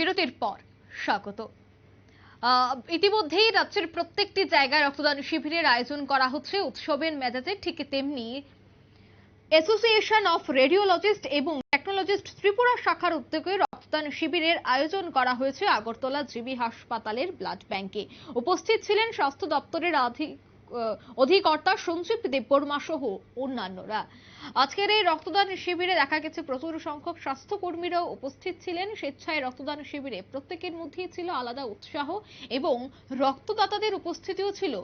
বিরতির পর স্বাগত। ইতিমধ্যেই রাজ্যের প্রত্যেকটি জায়গায় রক্তদান শিবিরের আয়োজন করা হচ্ছে উৎসবের মেজাজে। ঠিক তেমনি অ্যাসোসিয়েশন অফ রেডিওলজিস্ট এবং টেকনোলজিস্ট ত্রিপুরা শাখার উদ্যোগে রক্তদান শিবিরের আয়োজন করা হয়েছে আগরতলা জিবি হাসপাতালের ব্লাড ব্যাংকে। উপস্থিত ছিলেন স্বাস্থ্য দপ্তরের অধিকর্তা সঞ্জীব দেববর্মা সহ অন্যান্যরা। আজকের এই রক্তদান শিবিরে দেখা গেছে প্রচুর সংখ্যক স্বাস্থ্যকর্মীরাও উপস্থিত ছিলেন। স্বেচ্ছায় রক্তদান শিবিরে প্রত্যেকের মধ্যেই ছিল আলাদা উৎসাহ এবং রক্তদাতাদের উপস্থিতিও ছিল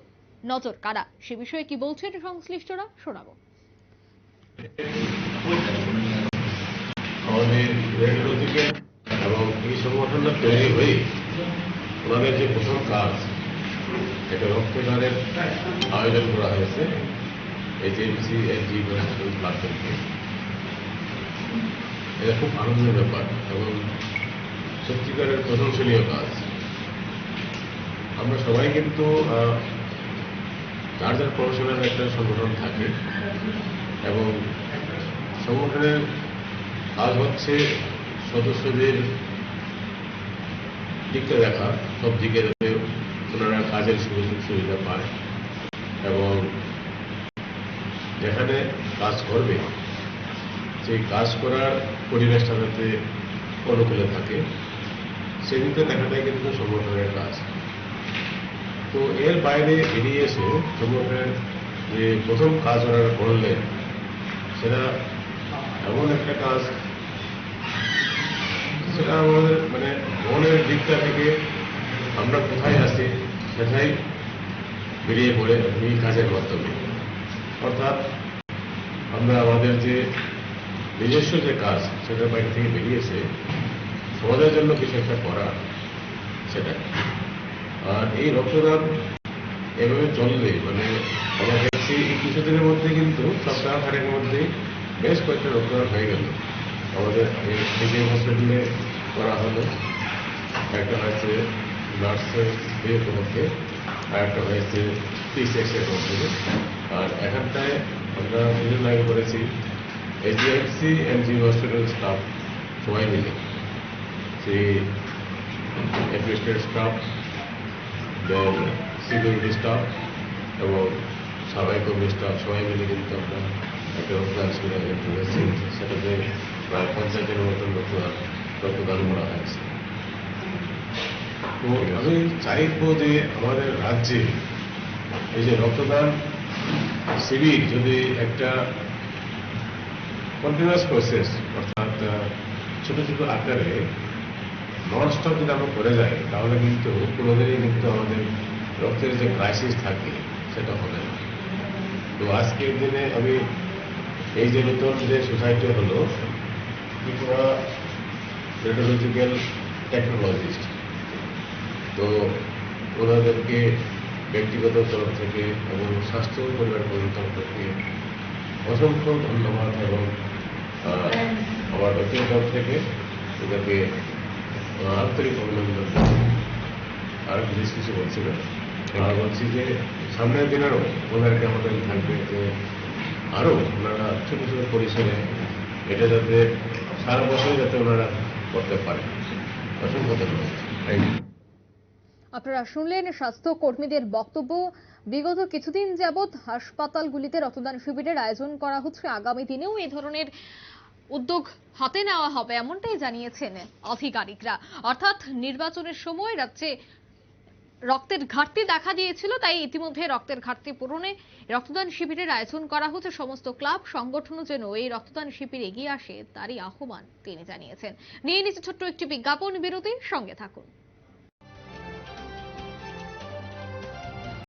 নজর কাড়া। সে বিষয়ে কি বলছেন সংশ্লিষ্টরা, শোনাবো। আমাদের রেডিওলজিকে এবং এই সংগঠনটা তৈরি হয়ে ওনাদের যে প্রথম কাজ এটা রক্তদানের আয়োজন করা হয়েছে এইচএমসি এনজি ব্লাড ব্যাংকে। এটা খুব আনন্দের ব্যাপার এবং সত্যিকারের প্রশংসনীয় কাজ। আমরা সবাই কিন্তু যার যার প্রফেশনাল একটা সংগঠন থাকে এবং সংগঠনের কাজ হচ্ছে সদস্যদের দিকটা দেখা, সব দিকে যাতে ওনারা কাজের সুযোগ সুবিধা পায় এবং যেখানে কাজ করবে সেই কাজ করার পরিবেশটা যাতে অনুকূলে থাকে সেদিকে দেখাটাই কিন্তু সংগঠনের কাজ। তো এর বাইরে বেরিয়ে এসে সংগঠনের যে প্রথম কাজ ওনারা করলেন সেটা এমন একটা কাজ, সেটা আমাদের মানে মনের দিকটা থেকে আমরা কোথায় আছি সেটাই বেরিয়ে পড়ে এই কাজের মাধ্যমে। অর্থাৎ আমরা আমাদের যে নিজস্ব যে কাজ সেটার বাইরে থেকে বেরিয়েছে সমাজের জন্য কিছু একটা করা সেটা। আর এই রক্তদান এভাবে চললে মানে আমরা দেখছি এই কিছুদিনের মধ্যে কিন্তু সপ্তাহখানেক মধ্যে বেশ কয়েকটা রক্তদান হয়ে গেল। আমাদের এই হসপিটালে করা হলো, একটা হয়েছে নার্সের মধ্যে, আর একটা হয়েছে পিসেক্সের মধ্যে। আর এখানটায় আমরা দুদিন আগে করেছি এইচডিএফসি এনজি হসপিটাল স্টাফ সবাই মিলে, সেই অ্যাডমিনিস্ট্রেটিভ স্টাফ, দেন সিকিউরিটি স্টাফ এবং সবাই কর্মী স্টাফ সবাই মিলে কিন্তু আমরা একটা রক্তদান শিবির আয়োজন করেছি। সেটাতে প্রায় 50-এর মতন রক্তদান করা হয়েছে। তো আমি চাইবো যে আমাদের রাজ্যে এই যে রক্তদান শিবির যদি একটা কন্টিনিউয়াস প্রসেস, অর্থাৎ ছোট ছোট আকারে ননস্টপ যদি আমরা করে যাই তাহলে কিন্তু কোনোদিনই কিন্তু আমাদের রক্তের যে ক্রাইসিস থাকে সেটা হবে না। তো আজকের দিনে আমি এই যে নতুন যে সোসাইটি হলো ত্রিপুরা রেডিওলজিক্যাল টেকনোলজিস্ট, তো ওনাদেরকে ব্যক্তিগত তরফ থেকে এবং স্বাস্থ্য পরিবার কর্মীর তরফ থেকে অসংখ্য ধন্যবাদ এবং আমার ব্যক্তিগত তরফ থেকে ওদেরকে আন্তরিক অভিনন্দন। আর বিশেষ কিছু বলছি না, আর বলছি যে সামনের দিনেরও ওনাদেরকে আমাদের থাকবে যে আরও ওনারা ছোটো ছোটো পরিসরে এটা যাতে সারা বছর যাতে ওনারা করতে পারে। অসংখ্য ধন্যবাদ। আপনারা শুনলেন স্বাস্থ্য কর্মীদের বক্তব্য। বিগত কিছুদিন যাবৎ হাসপাতালগুলিতে রক্তদান শিবিরের আয়োজন করা হচ্ছে। আগামী দিনেও এই ধরনের উদ্যোগ হাতে নেওয়া হবে এমনটাই জানিয়েছেন আধিকারিকরা। অর্থাৎ নির্বাচনের সময় রাজ্যে রক্তের ঘাটতি দেখা দিয়েছিল, তাই ইতিমধ্যে রক্তের ঘাটতি পূরণে রক্তদান শিবিরের আয়োজন করা হচ্ছে। সমস্ত ক্লাব সংগঠনও যেন এই রক্তদান শিবির এগিয়ে আসে তারই আহ্বান তিনি জানিয়েছেন। নিয়ে নিচ্ছে ছোট্ট একটি বিজ্ঞাপন বিরতি, সঙ্গে থাকুন।